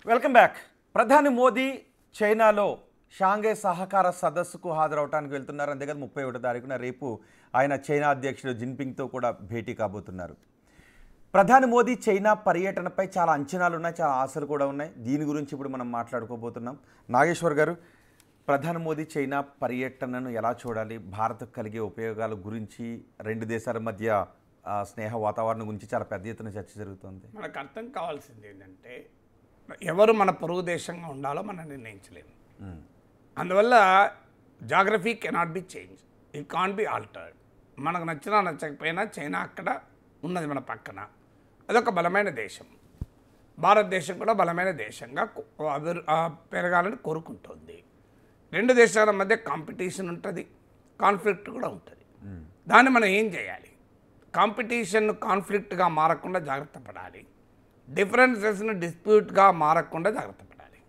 Welcome back. ప్రధాని మోదీ చైనాలో Shanghai సహకార సదస్సుకు హాజరవడానికి వెళ్తున్నారు. అంతేకాదు 31వ తారీఖున రేపు ఆయన చైనా అధ్యక్షుడు జిన్పింగ్తో కూడా భేటీ కాబోతున్నారు. ప్రధాని మోదీ చైనా పర్యటనపై చాలా అంచనాలు ఉన్నాయి, చాలా ఆశలు కూడా ఉన్నాయి. దీని గురించి ఇప్పుడు మనం మాట్లాడుకోబోతున్నాం. నాగేశ్వర్ గారు, ప్రధాని మోదీ చైనా పర్యటనను ఎలా చూడాలి, భారత్కు కలిగే ఉపయోగాల గురించి, రెండు దేశాల మధ్య స్నేహ వాతావరణం గురించి చాలా పెద్ద ఎత్తున చర్చ జరుగుతుంది. మనకు అర్థం కావాల్సింది ఏంటంటే ఎవరు మన పొరుగు దేశంగా ఉండాలో మనం నిర్ణయించలేము. అందువల్ల geography cannot be change, it can't be altered. మనకు నచ్చినా నచ్చకపోయినా చైనా అక్కడ ఉన్నది మన పక్కన. అదొక బలమైన దేశం. భారతదేశం కూడా బలమైన దేశంగా పెరగాలని కోరుకుంటుంది. రెండు దేశాల మధ్య కాంపిటీషన్ ఉంటుంది, కాన్ఫ్లిక్ట్ కూడా ఉంటుంది. దాన్ని మనం ఏం చేయాలి? కాంపిటీషన్ కాన్ఫ్లిక్ట్గా మారకుండా జాగ్రత్త పడాలి, డిఫరెన్సెస్ను డిస్ప్యూట్గా మారకుండా జాగ్రత్త పడాలి.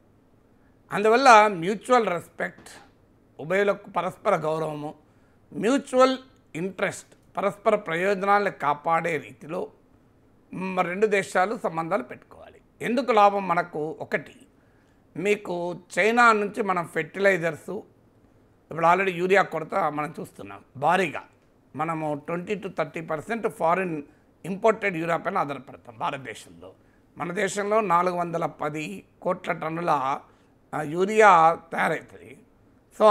అందువల్ల మ్యూచువల్ రెస్పెక్ట్, ఉభయులకు పరస్పర గౌరవము, మ్యూచువల్ ఇంట్రెస్ట్, పరస్పర ప్రయోజనాలను కాపాడే రీతిలో రెండు దేశాలు సంబంధాలు పెట్టుకోవాలి. ఎందుకు లాభం మనకు? ఒకటి, మీకు చైనా నుంచి మనం ఫెర్టిలైజర్సు, ఇప్పుడు ఆల్రెడీ యూరియా కొరత మనం చూస్తున్నాం భారీగా. మనము 20 to 30% ఫారిన్ ఇంపోర్టెడ్ యూరియా పైన ఆధారపడతాం భారతదేశంలో. మన దేశంలో 410 కోట్ల టన్నుల యూరియా తయారవుతుంది. సో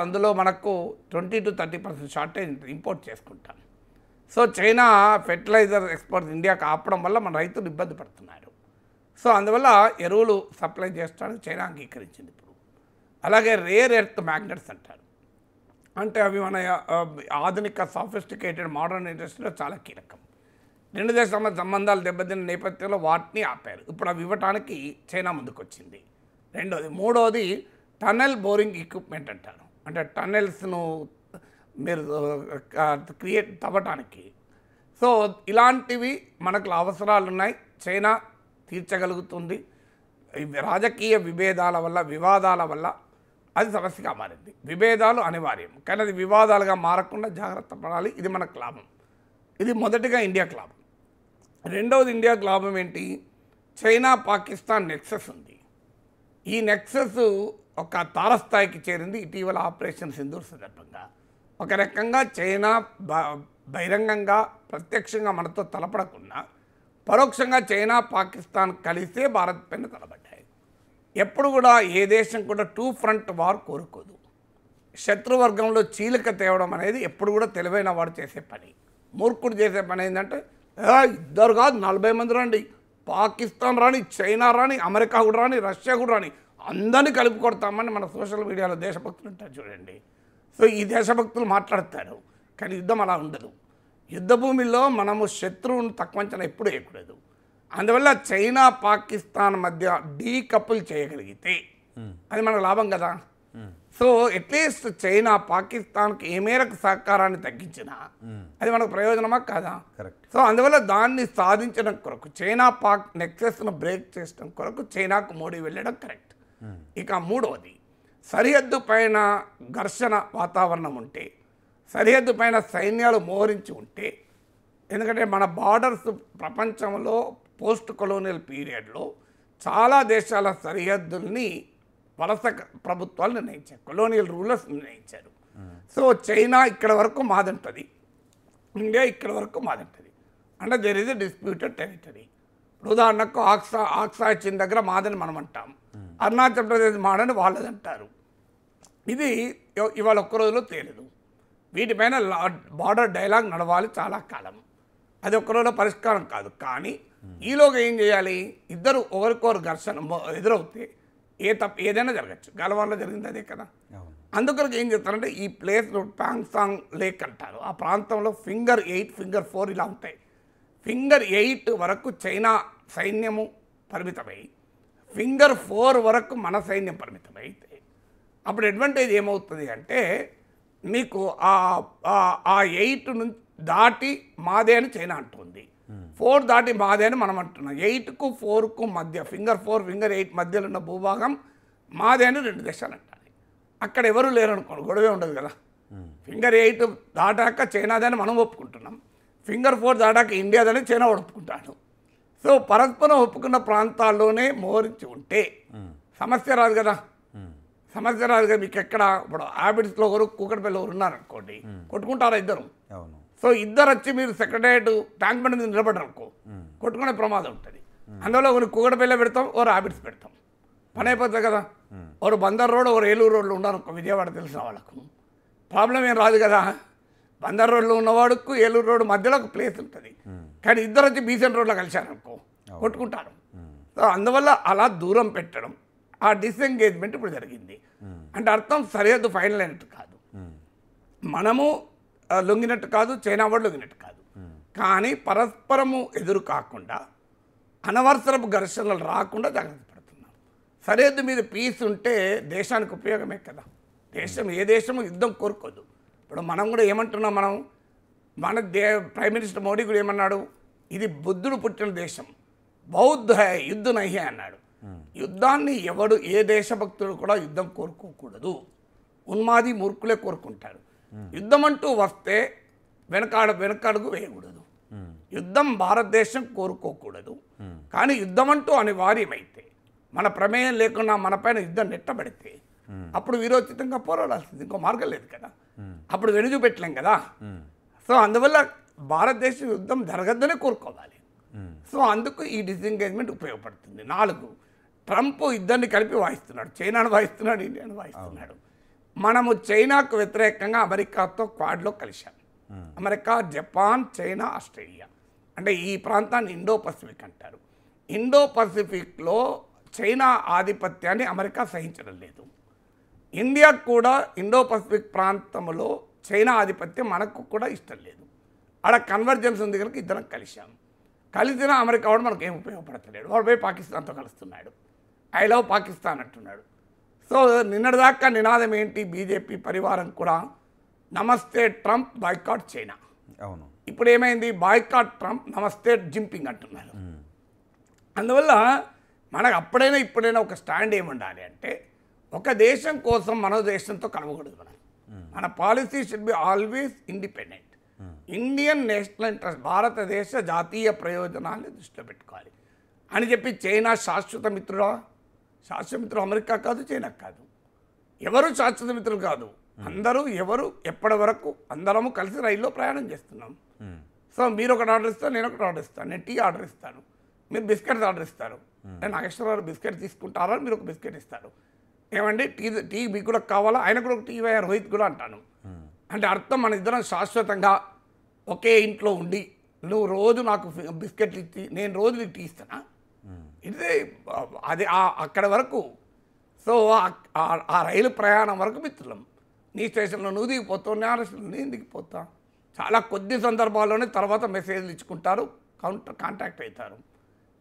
అందులో మనకు 20 to 30% షార్టేజ్ ఇంపోర్ట్ చేసుకుంటాం. సో చైనా ఫెర్టిలైజర్ ఎక్స్పోర్ట్ ఇండియాకి ఆపడం వల్ల మన రైతులు ఇబ్బంది పడుతున్నారు. సో అందువల్ల ఎరువులు సప్లై చేస్తానికి చైనా అంగీకరించింది ఇప్పుడు. అలాగే రేర్ ఎర్త్ మ్యాగ్నెట్స్ అంటారు, అంటే అవి మన ఆధునిక సాఫిస్టికేటెడ్ మోడర్న్ ఇండస్ట్రీలో చాలా కీలకం. రెండు దేశాల సంబంధాలు దెబ్బతిన్న నేపథ్యంలో వాటిని ఆపారు. ఇప్పుడు అవి ఇవ్వటానికి చైనా ముందుకు వచ్చింది. రెండోది. మూడోది టన్నెల్ బోరింగ్ ఎక్విప్మెంట్ అంటారు, అంటే టన్నెల్స్ను మీరు క్రియేట్ తవ్వటానికి. సో ఇలాంటివి మనకు అవసరాలు ఉన్నాయి, చైనా తీర్చగలుగుతుంది. రాజకీయ విభేదాల వల్ల, వివాదాల వల్ల అది సమస్యగా మారింది. విభేదాలు అనివార్యం, కానీ అది వివాదాలుగా మారకుండా జాగ్రత్త పడాలి. ఇది మనకు లాభం. ఇది మొదటిగా ఇండియాకు లాభం. రెండవది ఇండియాకు లాభం ఏంటి? చైనా పాకిస్తాన్ నెక్సెస్ ఉంది. ఈ నెక్సెస్ ఒక తారస్థాయికి చేరింది ఇటీవల ఆపరేషన్ సింధూర్ సందర్భంగా. ఒక రకంగా చైనా బహిరంగంగా ప్రత్యక్షంగా మనతో తలపడకుండా పరోక్షంగా చైనా పాకిస్తాన్ కలిసే భారత్ పైన తలబడ్డాయి. ఎప్పుడు కూడా ఏ దేశం కూడా టూ ఫ్రంట్ వార్ కోరుకోదు. శత్రువర్గంలో చీలిక తేవడం అనేది ఎప్పుడు కూడా తెలివైన వాడు చేసే పని. మూర్ఖుడు చేసే పని ఏంటంటే ఇద్దరు కాదు 40 మంది రండి, పాకిస్తాన్ రాని, చైనా రాని, అమెరికా కూడా రాని, రష్యా కూడా రాని, అందరినీ కలిపి కొడతామని మన సోషల్ మీడియాలో దేశభక్తులు ఉంటారు చూడండి. సో ఈ దేశభక్తులు మాట్లాడతారు, కానీ యుద్ధం అలా ఉండదు. యుద్ధ భూమిలో మనము శత్రువును తక్కువ అంచనా ఎప్పుడు వేయకూడదు. అందువల్ల చైనా పాకిస్తాన్ మధ్య డీకపుల్ చేయగలిగితే అది మనకు లాభం కదా. సో అట్లీస్ట్ చైనా పాకిస్తాన్కి ఏ మేరకు సహకారాన్ని తగ్గించినా అది మనకు ప్రయోజనమా కాదా? సో అందువల్ల దాన్ని సాధించడం కొరకు, చైనా పాక్ నెక్సెస్ను బ్రేక్ చేయడం కొరకు చైనాకు మోడీ వెళ్ళడం కరెక్ట్. ఇక మూడవది, సరిహద్దు పైన ఘర్షణ వాతావరణం ఉంటే, సరిహద్దు పైన సైన్యాలు మోహరించి ఉంటే, ఎందుకంటే మన బార్డర్స్ ప్రపంచంలో పోస్ట్ కొలోనియల్ పీరియడ్లో చాలా దేశాల సరిహద్దుల్ని వలస ప్రభుత్వాలు నిర్ణయించారు, కొలోనియల్ రూలర్స్ నిర్ణయించారు. సో చైనా ఇక్కడ వరకు మాదంటుంది, ఇండియా ఇక్కడ వరకు మాదంటుంది, అంటే there is a disputed territory. ఇప్పుడు ఉదాహరణకు ఆక్సా చిన్ దగ్గర మాదని మనం అంటాం, అరుణాచల్ ప్రదేశ్ మాడని వాళ్ళదంటారు. ఇది ఇవాళ ఒక్క రోజులో తేలదు. వీటిపైన బార్డర్ డైలాగ్ నడవాలి చాలా కాలం. అది ఒక్క రోజులో పరిష్కారం కాదు. కానీ ఈలోగా ఏం చేయాలి? ఇద్దరు ఒకరికొకరు ఘర్షణ ఎదురవుతే ఏదైనా జరగచ్చు. గల్వాన్లో జరిగింది అదే కదా. అందుకొరకు ఏం చేస్తారంటే ఈ ప్లేస్ ప్యాంగ్సాంగ్ లేక్ అంటారు, ఆ ప్రాంతంలో ఫింగర్ 8, ఫింగర్ 4 ఇలా ఉంటాయి. ఫింగర్ 8 వరకు చైనా సైన్యము పరిమితమై, ఫింగర్ 4 వరకు మన సైన్యం పరిమితమైతే అప్పుడు అడ్వాంటేజ్ ఏమవుతుంది అంటే, మీకు ఆ 8 నుంచి దాటి మాదే అని చైనా అంటుంది, 4 దాటి మాదే అని మనం అంటున్నాం. 8కు 4కు మధ్య, ఫింగర్ 4 ఫింగర్ 8 మధ్యలో ఉన్న భూభాగం మాదే అని రెండు దేశాలు అంటారు. అక్కడ ఎవరు లేరు అనుకోండి, గొడవే ఉండదు కదా. ఫింగర్ 8 దాటాక చైనాదని మనం ఒప్పుకుంటున్నాం, ఫింగర్ 4 దాటాక ఇండియాదని చైనా ఒప్పుకుంటాడు. సో పరస్పరం ఒప్పుకున్న ప్రాంతాల్లోనే మోహరించి ఉంటే సమస్య రాదు కదా. సమస్య రాదు కదా. మీకు ఎక్కడ ఇప్పుడు హ్యాబిట్స్లో ఒకరు కూకట్పల్లిలో ఒకరు ఉన్నారనుకోండి, కొట్టుకుంటారా ఇద్దరు? సో ఇద్దరు వచ్చి మీరు సెక్రటరియట్ ట్యాంక్ బండ్ మీద నిలబడరు అనుకో, కొట్టుకునే ప్రమాదం ఉంటుంది. అందువల్ల ఒకరు కూకట్పల్లిలో పెడతాం, ఒకరు హ్యాబిట్స్ పెడతాం, పని అయిపోతుంది కదా. ఒకరు బందర్ రోడ్, ఒకరు ఏలూరు రోడ్లో ఉన్నారనుకో, విజయవాడ తెలిసిన వాళ్ళకు ప్రాబ్లం ఏం రాదు కదా. బందర్ రోడ్లో ఉన్నవాడుకు ఏలూరు రోడ్డు మధ్యలో ఒక ప్లేస్ ఉంటుంది, కానీ ఇద్దరు వచ్చి బీసెంట్ రోడ్లో కలిశారనుకో కొట్టుకుంటారు. సో అందువల్ల అలా దూరం పెట్టడం, ఆ డిస్ఎంగేజ్మెంట్ ఇప్పుడు జరిగింది. అంటే అర్థం సరిహద్దు ఫైనల్ అయినట్టు కాదు, మనము లొంగినట్టు కాదు, చైనా వాడు లొంగినట్టు కాదు, కానీ పరస్పరము ఎదురు కాకుండా అనవసరపు ఘర్షణలు రాకుండా జాగ్రత్త పడుతున్నాం. సరిహద్దు మీద పీస్ ఉంటే దేశానికి ఉపయోగమే కదా. ఏ దేశము యుద్ధం కోరుకోదు. ఇప్పుడు మనం కూడా ఏమంటున్నాం, మన ప్రైమ్ మినిస్టర్ మోడీ కూడా ఏమన్నాడు, ఇది బుద్ధుడు పుట్టిన దేశం, బౌద్ధ యుద్ధ నహి అన్నాడు. యుద్ధాన్ని ఎవడు, ఏ దేశభక్తుడు కూడా యుద్ధం కోరుకోకూడదు, ఉన్మాది మూర్ఖులే కోరుకుంటారు. యుద్ధం అంటూ వస్తే వెనకడుగు వేయకూడదు. యుద్ధం భారతదేశం కోరుకోకూడదు, కానీ యుద్ధం అంటూ అనివార్యమైతే, మన ప్రమేయం లేకుండా మన పైన యుద్ధం నెట్టబడితే అప్పుడు వీరోచితంగా పోరాడాల్సింది, ఇంకో మార్గం లేదు కదా. అప్పుడు వెనుజుపెట్టలేం కదా. సో అందువల్ల భారతదేశం యుద్ధం జరగద్దనే కోరుకోవాలి. సో అందుకు ఈ డిస్ఎంగేజ్మెంట్ ఉపయోగపడుతుంది. 4, ట్రంప్ ఇద్దరిని కలిపి వాయిస్తున్నాడు, చైనాను వాయిస్తున్నాడు, ఇండియాను వాయిస్తున్నాడు. మనము చైనాకు వ్యతిరేకంగా అమెరికాతో క్వాడ్లో కలిశాం. అమెరికా, జపాన్, చైనా, ఆస్ట్రేలియా, అంటే ఈ ప్రాంతాన్ని ఇండో పసిఫిక్ అంటారు. ఇండో పసిఫిక్లో చైనా ఆధిపత్యాన్ని అమెరికా సహించడం లేదు. ఇండియా కూడా ఇండో పసిఫిక్ ప్రాంతంలో చైనా ఆధిపత్యం మనకు కూడా ఇష్టం లేదు. ఆడ కన్వర్జెన్స్ ఉంది కనుక ఇద్దరం కలిశాం. కలిసిన అమెరికా వాడు మనకు ఏం ఉపయోగపడతలేడు, వాడు పోయి పాకిస్తాన్తో కలుస్తున్నాడు, ఐ లవ్ పాకిస్తాన్ అంటున్నాడు. సో నిన్నటిదాకా నినాదం ఏంటి, బీజేపీ పరివారం కూడా నమస్తే ట్రంప్, బాయ్కాట్ చైనా. అవును, ఇప్పుడు ఏమైంది, బాయ్కాట్ ట్రంప్, నమస్తే జింపింగ్ అంటున్నారు. అందువల్ల మనకు అప్పుడైనా ఇప్పుడైనా ఒక స్టాండ్ ఏముండాలి అంటే, ఒక దేశం కోసం మన దేశంతో కలవకూడదు. మన policy should be always independent. Indian national interest, భారతదేశ జాతీయ ప్రయోజనాన్ని దృష్టిలో పెట్టుకోవాలి అని చెప్పి చైనా శాశ్వత మిత్రుడా? శాశ్వత మిత్రుడు అమెరికా కాదు, చైనా కాదు, ఎవరు శాశ్వత మిత్రులు కాదు. అందరూ ఎవరు ఎప్పటి వరకు అందరము కలిసి రైల్లో ప్రయాణం చేస్తున్నాం. సో మీరు ఒకటి ఆర్డర్ ఇస్తాను, నేను ఒకటి ఆర్డర్ ఇస్తాను, నేను టీ ఆర్డర్ ఇస్తాను, మీరు బిస్కెట్స్ ఆర్డర్ ఇస్తారు, నేను నాగేశ్వరరావు బిస్కెట్ తీసుకుంటారా, మీరు ఒక బిస్కెట్ ఇస్తారు, ఏమండి టీ మీకు కూడా కావాలా, ఆయన కూడా ఒక టీ వేయ, రోహిత్ కూడా అంటాను. అంటే అర్థం మన ఇద్దరం శాశ్వతంగా ఒకే ఇంట్లో ఉండి నువ్వు రోజు నాకు బిస్కెట్లు ఇచ్చి నేను రోజు నీకు టీ ఇస్తానా? ఇదే అది అక్కడ వరకు. సో ఆ రైలు ప్రయాణం వరకు మిత్రులం. నీ స్టేషన్లో నువ్వు దిగిపోతావు, నా స్టేషన్లో నేను దిగిపోతా. చాలా కొద్ది సందర్భాల్లోనే తర్వాత మెసేజ్లు ఇచ్చుకుంటారు, కాంటాక్ట్ అవుతారు.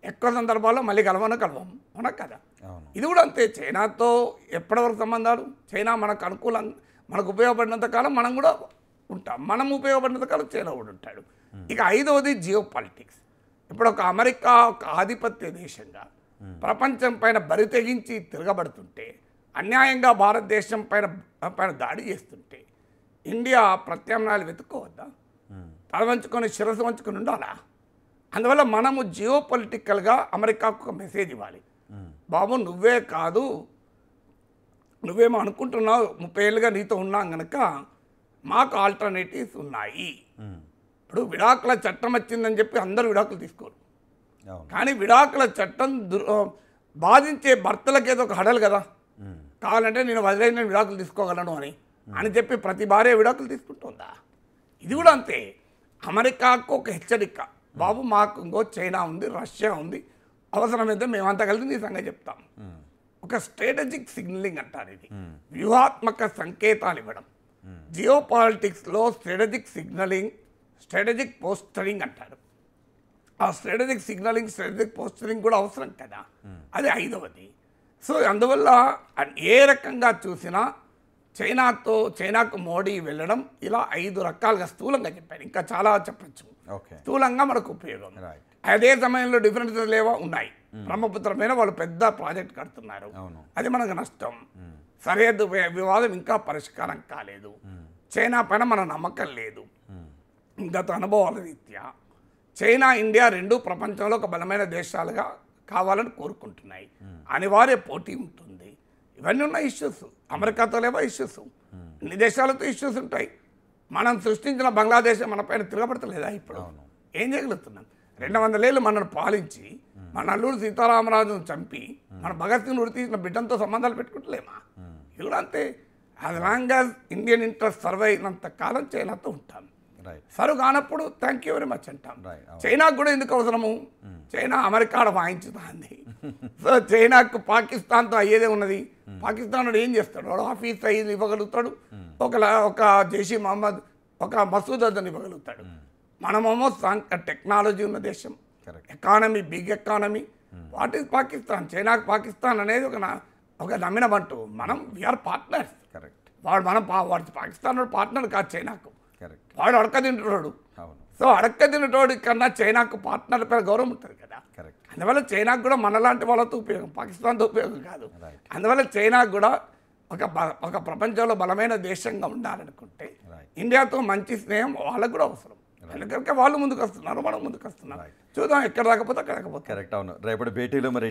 ఎక్కువ సందర్భాల్లో మళ్ళీ కలవను అవునా కదా. ఇది కూడా అంతే. చైనాతో ఎప్పటివరకు సంబంధాలు, చైనా మనకు అనుకూలంగా మనకు ఉపయోగపడినంత కాలం మనం కూడా ఉంటాం, మనం ఉపయోగపడినంత కాలం చైనా కూడా ఉంటాడు. ఇక 5వది జియో పాలిటిక్స్. ఇప్పుడు ఒక అమెరికా ఒక ఆధిపత్య దేశంగా ప్రపంచం పైన బరి తెగించి తిరగబడుతుంటే, అన్యాయంగా భారతదేశం పైన దాడి చేస్తుంటే ఇండియా ప్రత్యామ్నాయాలు వెతుక్కోవద్దా? తల వంచుకొని శిరస్సు వంచుకొని ఉండాలా? అందువల్ల మనము జియో పొలిటికల్గా అమెరికాకు ఒక మెసేజ్ ఇవ్వాలి. బాబు నువ్వే కాదు, నువ్వేమో అనుకుంటున్నావు 30 ఏళ్ళుగా నీతో ఉన్నాం కనుక మాకు ఆల్టర్నేటివ్స్ ఉన్నాయి. ఇప్పుడు విడాకుల చట్టం వచ్చిందని చెప్పి అందరూ విడాకులు తీసుకోరు, కానీ విడాకుల చట్టం బాధించే భర్తలకు ఏదో ఒక హడలు కదా. కావాలంటే నేను వదిలేసి నేను విడాకులు తీసుకోగలను అని చెప్పి ప్రతి భార్య విడాకులు తీసుకుంటుందా? ఇది కూడా అంతే. అమెరికాకు ఒక హెచ్చరిక, బాబు మాకు ఇంకో చైనా ఉంది, రష్యా ఉంది, అవసరమైతే మేమంతా కలిసి నీ సంగతి చెప్తాం. ఒక స్ట్రాటజిక్ సిగ్నలింగ్ అంటారు. ఇది వ్యూహాత్మక సంకేతాలు ఇవ్వడం. జియో పాలిటిక్స్లో స్ట్రాటజిక్ సిగ్నలింగ్, స్ట్రాటజిక్ పోస్టరింగ్ అంటారు. ఆ స్ట్రాటజిక్ సిగ్నలింగ్, స్ట్రాటజిక్ పోస్టరింగ్ కూడా అవసరం కదా. అది 5వది. సో అందువల్ల ఏ రకంగా చూసినా చైనాకు మోడీ వెళ్ళడం ఇలా 5 రకాలుగా స్థూలంగా చెప్పారు. ఇంకా చాలా చెప్పచ్చు. స్థూలంగా మనకు ఉపయోగం. అదే సమయంలో డిఫరెన్సెస్ లేవా ఉన్నాయి. బ్రహ్మపుత్ర మీద వాళ్ళు పెద్ద ప్రాజెక్ట్ కడుతున్నారు, అది మనకు నష్టం. సరిహద్దు వివాదం ఇంకా పరిష్కారం కాలేదు. చైనా పైన మన నమ్మకం లేదు గత అనుభవాల రీత్యా. చైనా ఇండియా రెండు ప్రపంచంలో ఒక బలమైన దేశాలుగా కావాలని కోరుకుంటున్నాయి. అనివార్య పోటీ ఉంటుంది. ఇవన్నీ ఉన్న ఇష్యూస్. అమెరికాతో లేవో ఇష్యూస్, ఇన్ని దేశాలతో ఇష్యూస్ ఉంటాయి. మనం సృష్టించిన బంగ్లాదేశ్ మన పైన తిరగబడతలేదా? ఇప్పుడు ఏం చేయగలుగుతున్నాం? 200 ఏళ్ళు మనల్ని పాలించి మన అల్లూరు సీతారామరాజును చంపి మన భగత్ సింగ్ ఉరి తీసిన బిడ్డంతో సంబంధాలు పెట్టుకుంటలేమా? ఇది కూడా అంతే. As long as Indian interest serve అయినంత కాలం చైనాతో ఉంటాం. సర్వ్ కానప్పుడు థ్యాంక్ యూ వెరీ మచ్ అంటాం. చైనాకు కూడా ఎందుకు అవసరము? China America వాయించుతుంది. సో చైనాకు పాకిస్తాన్తో అయ్యేదే ఉన్నది. పాకిస్తాన్ ఏం చేస్తాడు? వాడు ఆఫీస్ అయ్యి ఇవ్వగలుగుతాడు, ఒక జైషీ మహమ్మద్, ఒక మసూద్ అజర్ని ఇవ్వగలుగుతాడు. మనమేమో టెక్నాలజీ ఉన్న దేశం, economy, big economy. What is Pakistan? చైనాకు పాకిస్తాన్ అనేది ఒక నమ్మిన బంటు. మనం వీఆర్ పార్ట్నర్స్. వాడు పాకిస్తాన్ పార్ట్నర్ కాదు చైనాకు. వాడు అడక్క తింటున్నాడు. సో అడక్క తినటోడి కన్నా చైనాకు పార్ట్నర్ పైన గౌరవం ఉంటుంది కదా. అందువల్ల చైనాకు కూడా మనలాంటి వాళ్ళతో ఉపయోగం, పాకిస్తాన్తో ఉపయోగం కాదు. అందువల్ల చైనాకు కూడా ఒక ప్రపంచంలో బలమైన దేశంగా ఉండాలనుకుంటే ఇండియాతో మంచి స్నేహం వాళ్ళకు కూడా అవసరం. ఎందుకంటే వాళ్ళు ముందుకు వస్తున్నారు, మనం ముందుకు వస్తున్నాం. చూద్దాం ఎక్కడ రాకపోతే అక్కడ రాకపోతే. కరెక్ట్. అవును. రేపటి భేటీలో మరి